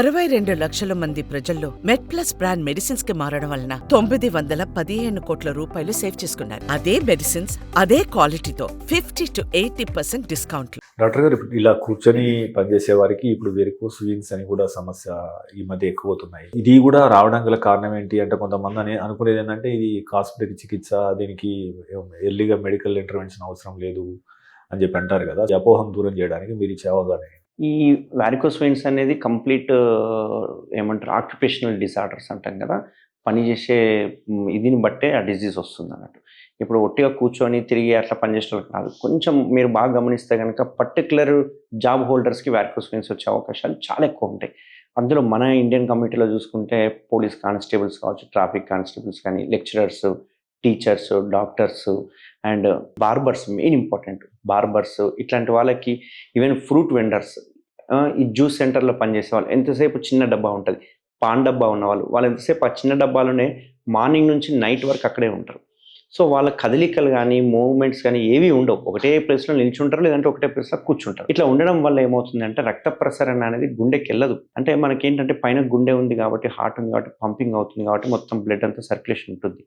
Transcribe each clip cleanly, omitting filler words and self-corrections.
62 లక్షల మంది ప్రజల్లో మెడ్ప్లస్ బ్రాండ్ మెడిసిన్స్ కి మారడం వలన 915 కోట్ల రూపాయలు సేవ్ చేసుకున్నారు. అదే మెడిసిన్స్ అదే క్వాలిటీతో 50 to 80% డిస్కౌంట్లు. డాక్టర్ గారు, ఇప్పుడు ఇలా కూర్చొని పనిచేసే వారికి ఇప్పుడు వెరికోస్ వెయిన్స్ అని కూడా సమస్య ఈ మధ్య ఎక్కువ అవుతున్నాయి. ఇది కూడా రావడం గల కారణం ఏంటి అంటే, కొంతమంది అనుకునేది ఏంటంటే ఇది కాస్మెటిక్ చికిత్స, దీనికి ఎర్లీగా మెడికల్ ఇంటర్వెన్షన్ అవసరం లేదు అని చెప్పి అంటారు కదా. అపోహం దూరం చేయడానికి మీరు ఇచ్చే అవగాహన. ఈ వారికోస్ వెయిన్స్ అనేది కంప్లీట్ ఏమంటారు ఆక్యుపేషనల్ డిసార్డర్స్ అంటాం కదా. పనిచేసే ఇదిని బట్టే ఆ డిజీజ్ వస్తుంది అన్నట్టు. ఇప్పుడు ఒట్టిగా కూర్చొని తిరిగి అట్లా పనిచేసేవాళ్ళు కాదు. కొంచెం మీరు బాగా గమనిస్తే కనుక పర్టికులర్ జాబ్ హోల్డర్స్కి వారికోస్ వెయిన్స్ వచ్చే అవకాశాలు చాలా ఎక్కువ ఉంటాయి. అందులో మన ఇండియన్ కమ్యూనిటీలో చూసుకుంటే పోలీస్ కానిస్టేబుల్స్ కావచ్చు, ట్రాఫిక్ కానిస్టేబుల్స్ కానీ, lecturers, teachers, doctors and barbers main important. Barbers ఇట్లాంటి వాళ్ళకి, ఈవెన్ ఫ్రూట్ వెండర్స్, ఈ జ్యూస్ సెంటర్లో పనిచేసే వాళ్ళు ఎంతసేపు చిన్న డబ్బా ఉంటుంది, పాన్ డబ్బా ఉన్న వాళ్ళు ఎంతసేపు ఆ చిన్న డబ్బాలోనే మార్నింగ్ నుంచి నైట్ వరకు అక్కడే ఉంటారు. సో వాళ్ళ కదలికలు కానీ మూవ్మెంట్స్ కానీ ఏవి ఉండవు. ఒకటే ప్లేస్లో నిల్చుంటారు, లేదంటే ఒకటే ప్లేస్లో కూర్చుంటారు. ఇట్లా ఉండడం వల్ల ఏమవుతుందంటే రక్త ప్రసరణ అనేది గుండెకి వెళ్ళదు. అంటే మనకేంటంటే పైన గుండె ఉంది కాబట్టి, హార్ట్ ఉంది కాబట్టి, పంపింగ్ అవుతుంది కాబట్టి మొత్తం బ్లడ్ అంతా సర్క్యులేషన్ ఉంటుంది.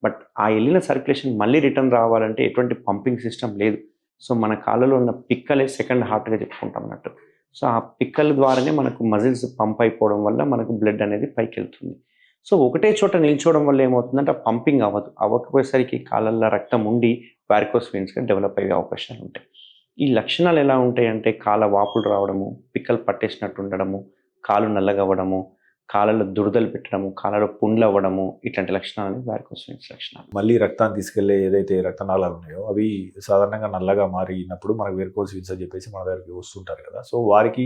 బట్ ఆ వెళ్ళిన సర్క్యులేషన్ మళ్ళీ రిటర్న్ రావాలంటే ఎటువంటి పంపింగ్ సిస్టమ్ లేదు. సో మన కాళ్ళలో ఉన్న పిక్కలే సెకండ్ హార్ట్గా చెప్పుకుంటాం అన్నట్టు. సో ఆ పిక్కల ద్వారానే మనకు మజిల్స్ పంప్ అయిపోవడం వల్ల మనకు బ్లడ్ అనేది పైకి వెళ్తుంది. సో ఒకటే చోట నిల్చోవడం వల్ల ఏమవుతుందంటే ఆ పంపింగ్ అవ్వకపోయేసరికి కాళ్ళల్లో రక్తం ఉండి వారికోస్ వెయిన్స్గా డెవలప్ అయ్యే అవకాశాలు ఉంటాయి. ఈ లక్షణాలు ఎలా ఉంటాయంటే కాళ్ళ వాపులు రావడము, పిక్కలు పట్టేసినట్టు ఉండడము, కాలు నల్లగవ్వడము, కాళ్ళలో దురదలు పెట్టడము, కాళ్ళలో పుండ్లు అవ్వడము, ఇట్లాంటి లక్షణాలు వారికోస్ వెయిన్స్ లక్షణాలు. మళ్ళీ రక్తాన్ని తీసుకెళ్లే ఏదైతే రక్తనాళాలు ఉన్నాయో అవి సాధారణంగా నల్లగా మారినప్పుడు మనకు వెరికోస్ వెయిన్స్ అని చెప్పేసి మన దగ్గరికి వస్తుంటారు కదా. సో వారికి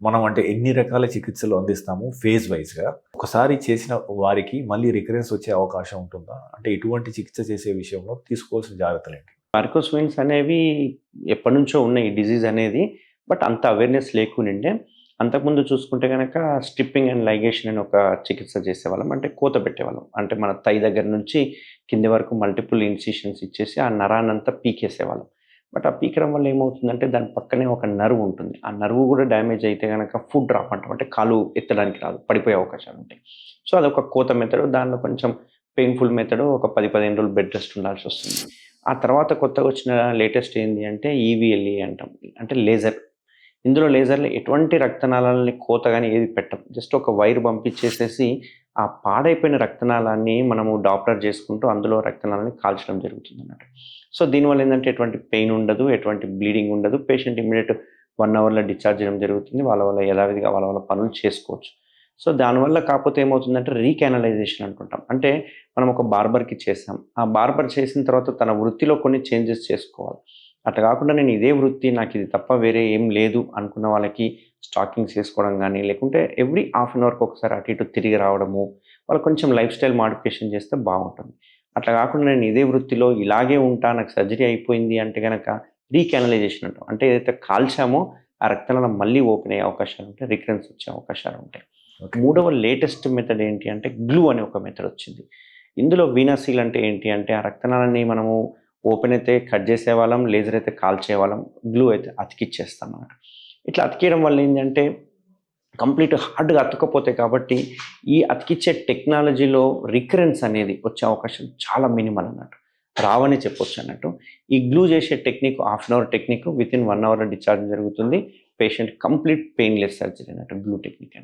మనం అంటే ఎన్ని రకాల చికిత్సలు అందిస్తాము ఫేజ్ వైజ్గా, ఒకసారి చేసిన వారికి మళ్ళీ రికరెన్స్ వచ్చే అవకాశం ఉంటుందా? అంటే ఎటువంటి చికిత్స చేసే విషయంలో తీసుకోవాల్సిన జాగ్రత్తలు ఏంటి? వారికోస్ వెయిన్స్ అనేవి ఎప్పటి నుంచో ఉన్నాయి ఈ డిజీజ్ అనేది. బట్ అంత అవేర్నెస్ లేకుండే. అంతకుముందు చూసుకుంటే కనుక స్ట్రిప్పింగ్ అండ్ లైగేషన్ అని ఒక చికిత్స చేసేవాళ్ళం. అంటే కోత పెట్టేవాళ్ళం. అంటే మన తై దగ్గర నుంచి కింది వరకు మల్టిపుల్ ఇన్సిషన్స్ ఇచ్చేసి ఆ నరాన్నంతా పీకేసేవాళ్ళం. బట్ ఆ పీకడం వల్ల ఏమవుతుందంటే దాని పక్కనే ఒక నర్వ్ ఉంటుంది. ఆ నర్వ్ కూడా డ్యామేజ్ అయితే కనుక ఫుడ్ డ్రాప్ అంటాం. అంటే కాలు ఎత్తడానికి రాదు, పడిపోయే అవకాశాలు ఉంటాయి. సో అదొక కోత మెథడ్. దానిలో కొంచెం పెయిన్ఫుల్ మెథడ్. ఒక 10-15 రోజులు బెడ్ రెస్ట్ ఉండాల్సి వస్తుంది. ఆ తర్వాత కొత్తగా వచ్చిన లేటెస్ట్ ఏంటి అంటే ఈవీఎల్ఈ అంటాం. అంటే లేజర్. ఇందులో లేజర్లో ఎటువంటి రక్తనాళాలని కోత కానీ ఏది పెట్టం. జస్ట్ ఒక వైర్ పంపించేసేసి ఆ పాడైపోయిన రక్తనాళాన్ని మనము డాప్లర్ చేసుకుంటూ అందులో రక్తనాళాన్ని కాల్చడం జరుగుతుంది అన్నట్టు. సో దీనివల్ల ఏంటంటే ఎటువంటి పెయిన్ ఉండదు, ఎటువంటి బ్లీడింగ్ ఉండదు. పేషెంట్ ఇమ్మీడియట్ 1 అవర్లో డిశ్చార్జ్ చేయడం జరుగుతుంది. వాళ్ళ యథావిధిగా వాళ్ళ పనులు చేసుకోవచ్చు. సో దానివల్ల కాకపోతే ఏమవుతుందంటే రీకానలైజేషన్ అనుకుంటాం. అంటే మనం ఒక బార్బర్కి చేసాం. ఆ బార్బర్ చేసిన తర్వాత తన వృత్తిలో కొన్ని చేంజెస్ చేసుకోవాలి. అట్లా కాకుండా నేను ఇదే వృత్తి, నాకు ఇది తప్ప వేరే ఏం లేదు అనుకున్న వాళ్ళకి స్టాకింగ్స్ వేసుకోవడం కానీ, లేకుంటే ఎవ్రీ హాఫ్ అన్ అవర్కి ఒకసారి అటు ఇటు తిరిగి రావడము, వాళ్ళు కొంచెం లైఫ్ స్టైల్ మాడిఫికేషన్ చేస్తే బాగుంటుంది. అట్లా కాకుండా నేను ఇదే వృత్తిలో ఇలాగే ఉంటా, నాకు సర్జరీ అయిపోయింది అంటే కనుక రీకానలైజేషన్ అంటాం. అంటే ఏదైతే కాల్చామో ఆ రక్తనాళం మళ్ళీ ఓపెన్ అయ్యే అవకాశాలు ఉంటాయి, రికరెన్స్ వచ్చే అవకాశాలు ఉంటాయి. మూడవ లేటెస్ట్ మెథడ్ ఏంటి అంటే గ్లూ అనే ఒక మెథడ్ వచ్చింది. ఇందులో వీనాసీల్ అంటే ఏంటి అంటే ఆ రక్తనాళాన్ని మనము ఓపెన్ అయితే కట్ చేసేవాళ్ళం, లేజర్ అయితే కాల్చేవాళ్ళం, గ్లూ అయితే అతికిచ్చేస్తాం అన్నమాట. ఇట్లా అతికేయడం వల్ల ఏంటంటే కంప్లీట్ హార్డ్గా అతుకపోతే కాబట్టి ఈ అతికిచ్చే టెక్నాలజీలో రికరెన్స్ అనేది వచ్చే అవకాశం చాలా మినిమల్ అన్నట్టు, రావని చెప్పొచ్చు అన్నట్టు. ఈ గ్లూ చేసే technique half an hour technique, within 1 అవర్లో డిశ్చార్జ్ జరుగుతుంది. పేషెంట్ కంప్లీట్ పెయిన్లెస్ సర్జరీ అన్నట్టు గ్లూ టెక్నిక్.